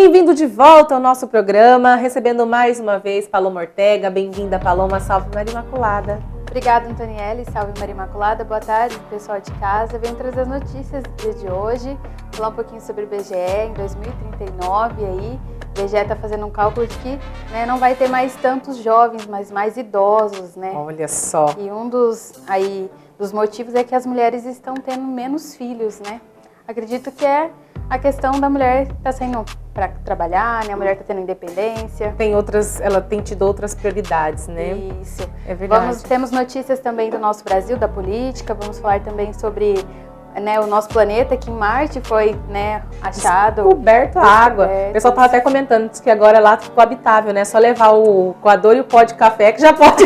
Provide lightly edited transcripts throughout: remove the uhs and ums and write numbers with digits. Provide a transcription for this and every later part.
Bem-vindo de volta ao nosso programa, recebendo mais uma vez Paloma Ortega. Bem-vinda, Paloma. Salve, Maria Imaculada. Obrigada, Antonielle. Salve, Maria Imaculada. Boa tarde, pessoal de casa. Venho trazer as notícias do dia de hoje, falar um pouquinho sobre o IBGE em 2039. Aí, o IBGE está fazendo um cálculo de que não vai ter mais tantos jovens, mas mais idosos, né? Olha só. E um dos motivos é que as mulheres estão tendo menos filhos, né? Acredito que é a questão da mulher estar saindo para trabalhar, né? A mulher está tendo independência. Ela tem tido outras prioridades, né? Isso. É verdade. Temos notícias também do nosso Brasil, da política. Vamos falar também sobre o nosso planeta, que em Marte foi achado. Descoberto a água. O pessoal estava até comentando que agora lá ficou habitável, né? Só levar o coador e o pó de café que já pode,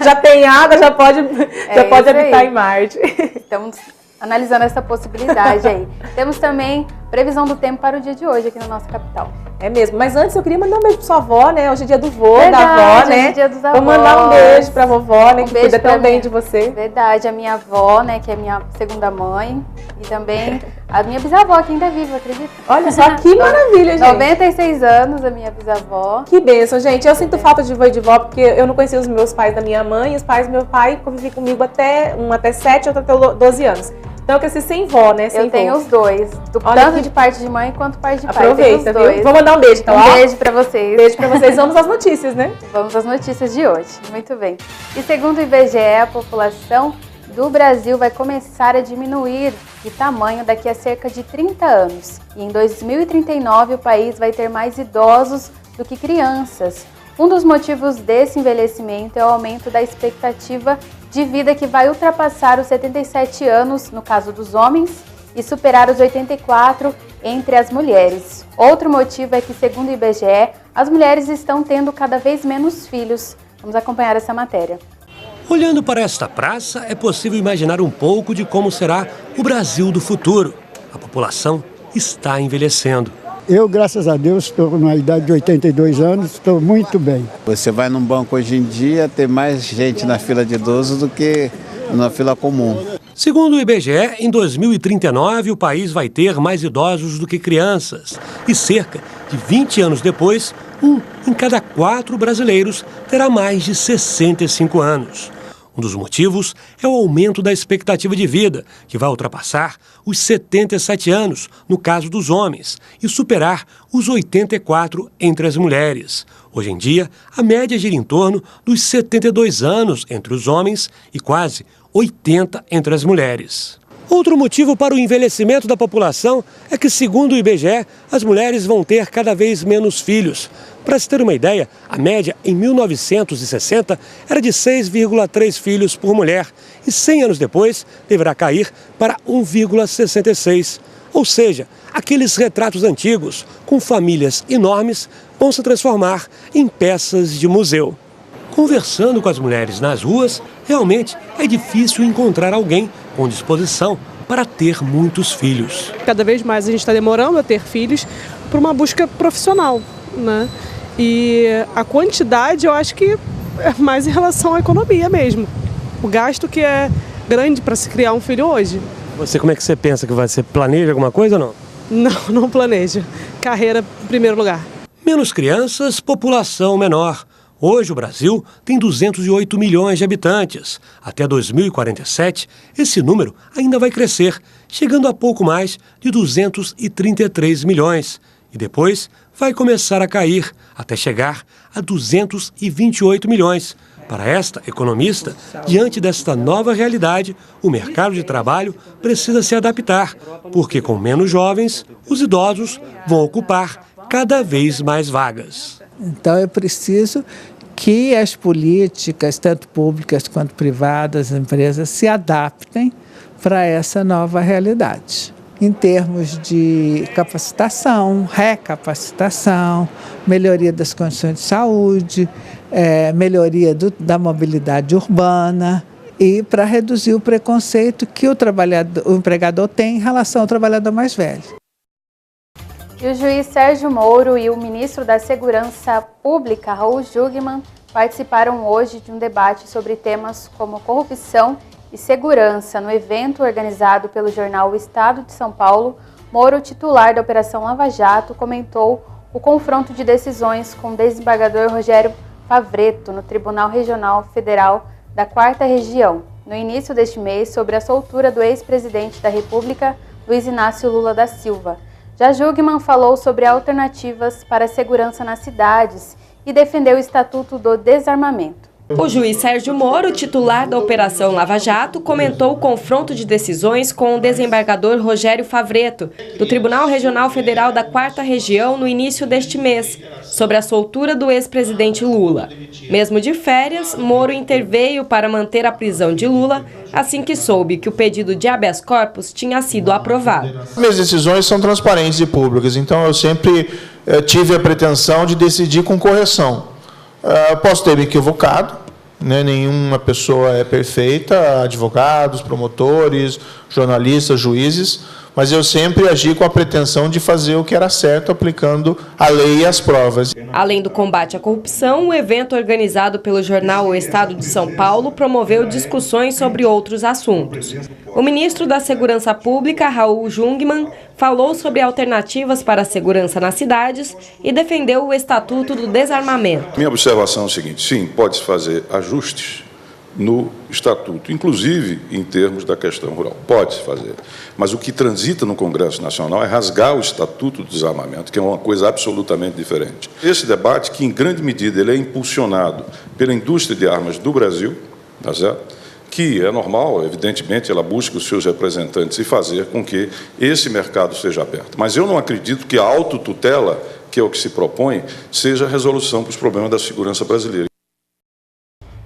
já tem água, já pode habitar em Marte. Estamos analisando essa possibilidade aí. Temos também previsão do tempo para o dia de hoje aqui na nossa capital. É mesmo, mas antes eu queria mandar um beijo pra sua avó, né? Hoje é dia do vô, verdade, da avó, né? Hoje é dia dos avós. Vou mandar um beijo pra vovó, né? Que cuida tão bem de você. Verdade, a minha avó, né? Que é minha segunda mãe. E também a minha bisavó, que ainda é viva, acredita? Olha só que maravilha, gente. 96 anos, a minha bisavó. Que bênção, gente. Eu sinto falta de vô e de vó, porque eu não conhecia os meus pais da minha mãe. E os pais do meu pai convivi comigo um até 7, outro até 12 anos. Então eu cresci sem vó, né? Eu tenho os dois, tanto de parte de mãe quanto parte de pai. Aproveita, viu? Vou mandar um beijo, então. Um beijo pra vocês. Beijo pra vocês. Vamos às notícias, né? Vamos às notícias de hoje. Muito bem. E segundo o IBGE, a população do Brasil vai começar a diminuir de tamanho daqui a cerca de 30 anos. E em 2039 o país vai ter mais idosos do que crianças. Um dos motivos desse envelhecimento é o aumento da expectativa de vida, que vai ultrapassar os 77 anos no caso dos homens e superar os 84 entre as mulheres. Outro motivo é que, segundo o IBGE, as mulheres estão tendo cada vez menos filhos. Vamos acompanhar essa matéria. Olhando para esta praça, é possível imaginar um pouco de como será o Brasil do futuro. A população está envelhecendo. Eu, graças a Deus, estou numa idade de 82 anos, estou muito bem. Você vai num banco hoje em dia, tem mais gente na fila de idosos do que na fila comum. Segundo o IBGE, em 2039 o país vai ter mais idosos do que crianças. E cerca de 20 anos depois, 1 em cada 4 brasileiros terá mais de 65 anos. Um dos motivos é o aumento da expectativa de vida, que vai ultrapassar os 77 anos, no caso dos homens, e superar os 84 entre as mulheres. Hoje em dia, a média gira em torno dos 72 anos entre os homens e quase 80 entre as mulheres. Outro motivo para o envelhecimento da população é que, segundo o IBGE, as mulheres vão ter cada vez menos filhos. Para se ter uma ideia, a média em 1960 era de 6,3 filhos por mulher e 100 anos depois deverá cair para 1,66. Ou seja, aqueles retratos antigos com famílias enormes vão se transformar em peças de museu. Conversando com as mulheres nas ruas, realmente é difícil encontrar alguém com disposição para ter muitos filhos. Cada vez mais a gente está demorando a ter filhos por uma busca profissional, né? E a quantidade eu acho que é mais em relação à economia mesmo. O gasto que é grande para se criar um filho hoje. Você, como é que você pensa que vai ser? Planeja alguma coisa ou não? Não planejo. Carreira em primeiro lugar. Menos crianças, população menor. Hoje o Brasil tem 208 milhões de habitantes. Até 2047, esse número ainda vai crescer, chegando a pouco mais de 233 milhões. E depois vai começar a cair, até chegar a 228 milhões. Para esta economista, diante desta nova realidade, o mercado de trabalho precisa se adaptar, porque com menos jovens, os idosos vão ocupar cada vez mais vagas. Então é preciso que as políticas, tanto públicas quanto privadas, empresas, se adaptem para essa nova realidade. Em termos de capacitação, recapacitação, melhoria das condições de saúde, melhoria da mobilidade urbana e para reduzir o preconceito que o empregador tem em relação ao trabalhador mais velho. E o juiz Sérgio Moro e o ministro da Segurança Pública, Raul Jungmann, participaram hoje de um debate sobre temas como corrupção e segurança. No evento organizado pelo jornal O Estado de São Paulo, Moro, titular da Operação Lava Jato, comentou o confronto de decisões com o desembargador Rogério Favretto no Tribunal Regional Federal da 4ª Região, no início deste mês, sobre a soltura do ex-presidente da República, Luiz Inácio Lula da Silva. Já Jungmann falou sobre alternativas para a segurança nas cidades e defendeu o Estatuto do Desarmamento. O juiz Sérgio Moro, titular da Operação Lava Jato, comentou o confronto de decisões com o desembargador Rogério Favretto, do Tribunal Regional Federal da 4ª Região, no início deste mês, sobre a soltura do ex-presidente Lula. Mesmo de férias, Moro interveio para manter a prisão de Lula, assim que soube que o pedido de habeas corpus tinha sido aprovado. Minhas decisões são transparentes e públicas, então eu sempre tive a pretensão de decidir com correção. Posso ter me equivocado, né? Nenhuma pessoa é perfeita, advogados, promotores, jornalistas, juízes, mas eu sempre agi com a pretensão de fazer o que era certo, aplicando a lei e as provas. Além do combate à corrupção, o evento organizado pelo jornal O Estado de São Paulo promoveu discussões sobre outros assuntos. O ministro da Segurança Pública, Raul Jungmann, falou sobre alternativas para a segurança nas cidades e defendeu o Estatuto do Desarmamento. Minha observação é o seguinte: sim, pode-se fazer ajustes no Estatuto, inclusive em termos da questão rural. Pode-se fazer. Mas o que transita no Congresso Nacional é rasgar o Estatuto do Desarmamento, que é uma coisa absolutamente diferente. Esse debate, que em grande medida ele é impulsionado pela indústria de armas do Brasil, tá certo? Que é normal, evidentemente, ela busca os seus representantes e fazer com que esse mercado seja aberto. Mas eu não acredito que a autotutela, que é o que se propõe, seja a resolução para os problemas da segurança brasileira.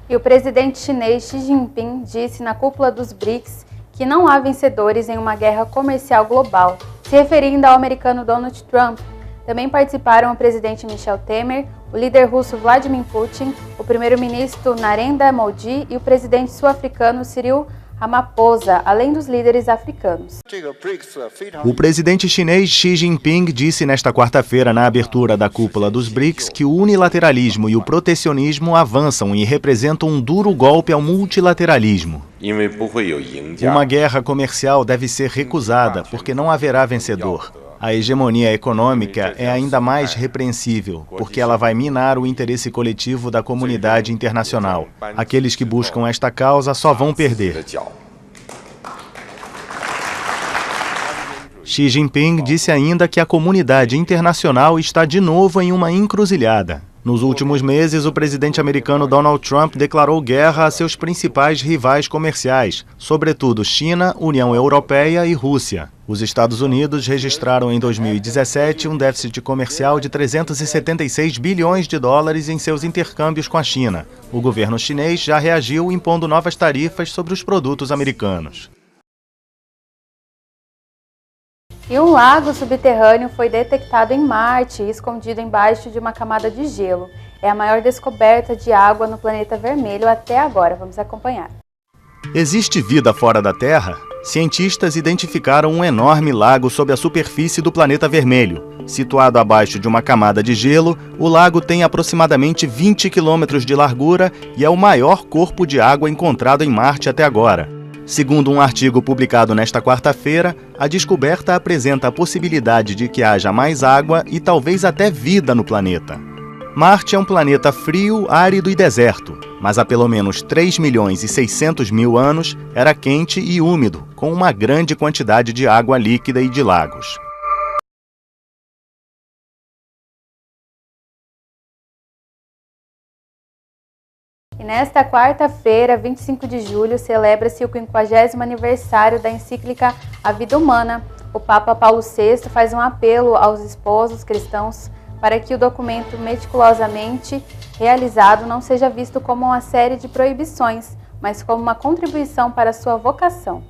E o presidente chinês Xi Jinping disse na cúpula dos BRICS que não há vencedores em uma guerra comercial global, se referindo ao americano Donald Trump. Também participaram o presidente Michel Temer, o líder russo Vladimir Putin, o primeiro-ministro Narendra Modi e o presidente sul-africano Cyril Ramaphosa, além dos líderes africanos. O presidente chinês Xi Jinping disse nesta quarta-feira, na abertura da cúpula dos BRICS, que o unilateralismo e o protecionismo avançam e representam um duro golpe ao multilateralismo. Uma guerra comercial deve ser recusada, porque não haverá vencedor. A hegemonia econômica é ainda mais repreensível, porque ela vai minar o interesse coletivo da comunidade internacional. Aqueles que buscam esta causa só vão perder. Xi Jinping disse ainda que a comunidade internacional está de novo em uma encruzilhada. Nos últimos meses, o presidente americano Donald Trump declarou guerra a seus principais rivais comerciais, sobretudo China, União Europeia e Rússia. Os Estados Unidos registraram em 2017 um déficit comercial de 376 bilhões de dólares em seus intercâmbios com a China. O governo chinês já reagiu impondo novas tarifas sobre os produtos americanos. E um lago subterrâneo foi detectado em Marte, escondido embaixo de uma camada de gelo. É a maior descoberta de água no planeta vermelho até agora. Vamos acompanhar. Existe vida fora da Terra? Cientistas identificaram um enorme lago sob a superfície do planeta vermelho. Situado abaixo de uma camada de gelo, o lago tem aproximadamente 20 quilômetros de largura e é o maior corpo de água encontrado em Marte até agora. Segundo um artigo publicado nesta quarta-feira, a descoberta apresenta a possibilidade de que haja mais água e talvez até vida no planeta. Marte é um planeta frio, árido e deserto, mas há pelo menos 3.600.000 anos era quente e úmido, com uma grande quantidade de água líquida e de lagos. E nesta quarta-feira, 25 de julho, celebra-se o 50º aniversário da encíclica A Vida Humana. O Papa Paulo VI faz um apelo aos esposos cristãos para que o documento meticulosamente realizado não seja visto como uma série de proibições, mas como uma contribuição para a sua vocação.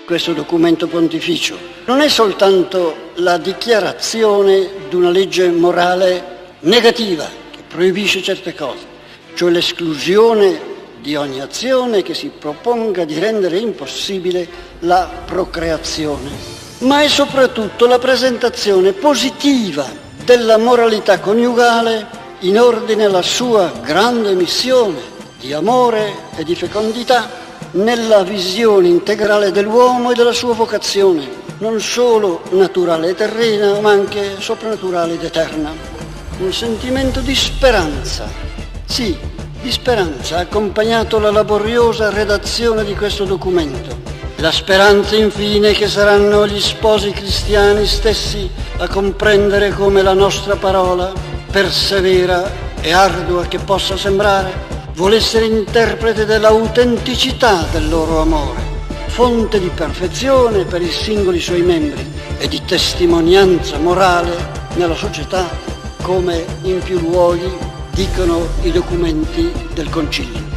Questo documento pontificio non è soltanto la dichiarazione di una legge morale negativa che proibisce certe cose, cioè l'esclusione di ogni azione che si proponga di rendere impossibile la procreazione, ma è soprattutto la presentazione positiva della moralità coniugale in ordine alla sua grande missione di amore e di fecondità nella visione integrale dell'uomo e della sua vocazione, non solo naturale e terrena, ma anche soprannaturale ed eterna. Un sentimento di speranza, sì, di speranza, ha accompagnato la laboriosa redazione di questo documento. La speranza infine che saranno gli sposi cristiani stessi a comprendere come la nostra parola, persevera e ardua che possa sembrare, vuole essere interprete dell'autenticità del loro amore, fonte di perfezione per i singoli suoi membri e di testimonianza morale nella società, come in più luoghi dicono i documenti del Concílio.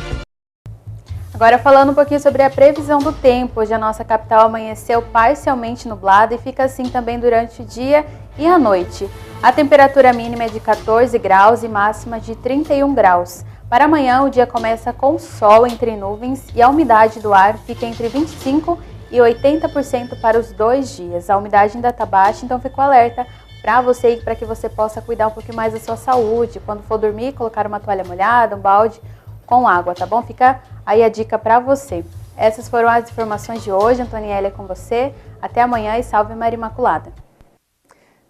Agora falando um pouquinho sobre a previsão do tempo, hoje a nossa capital amanheceu parcialmente nublada e fica assim também durante o dia e a noite. A temperatura mínima é de 14 graus e máxima de 31 graus. Para amanhã, o dia começa com sol entre nuvens e a umidade do ar fica entre 25% e 80% para os 2 dias. A umidade ainda está baixa, então fico alerta para você e para que você possa cuidar um pouquinho mais da sua saúde. Quando for dormir, colocar uma toalha molhada, um balde com água, tá bom? Fica aí a dica para você. Essas foram as informações de hoje. Antoniela é com você. Até amanhã e salve Maria Imaculada.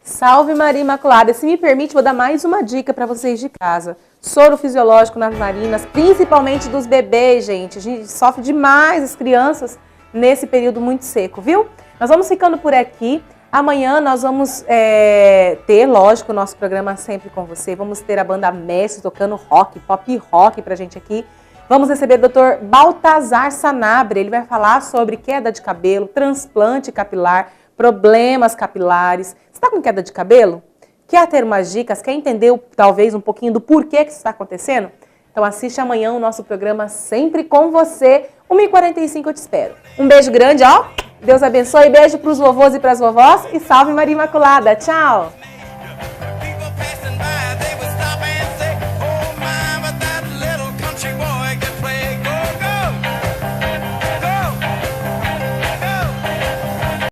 Salve Maria Imaculada. Se me permite, vou dar mais uma dica para vocês de casa. Soro fisiológico nas narinas, principalmente dos bebês, gente. A gente sofre demais as crianças nesse período muito seco, viu? Nós vamos ficando por aqui. Amanhã nós vamos ter, lógico, o nosso programa sempre com você. Vamos ter a banda Mestre tocando rock, pop rock pra gente aqui. Vamos receber o Dr. Baltazar Sanabre. Ele vai falar sobre queda de cabelo, transplante capilar, problemas capilares. Você está com queda de cabelo? Quer ter umas dicas? Quer entender talvez um pouquinho do porquê que isso está acontecendo? Então assiste amanhã o nosso programa sempre com você. 1h45 eu te espero. Um beijo grande, ó. Deus abençoe. Beijo para os vovôs e para as vovós. E salve Maria Imaculada. Tchau.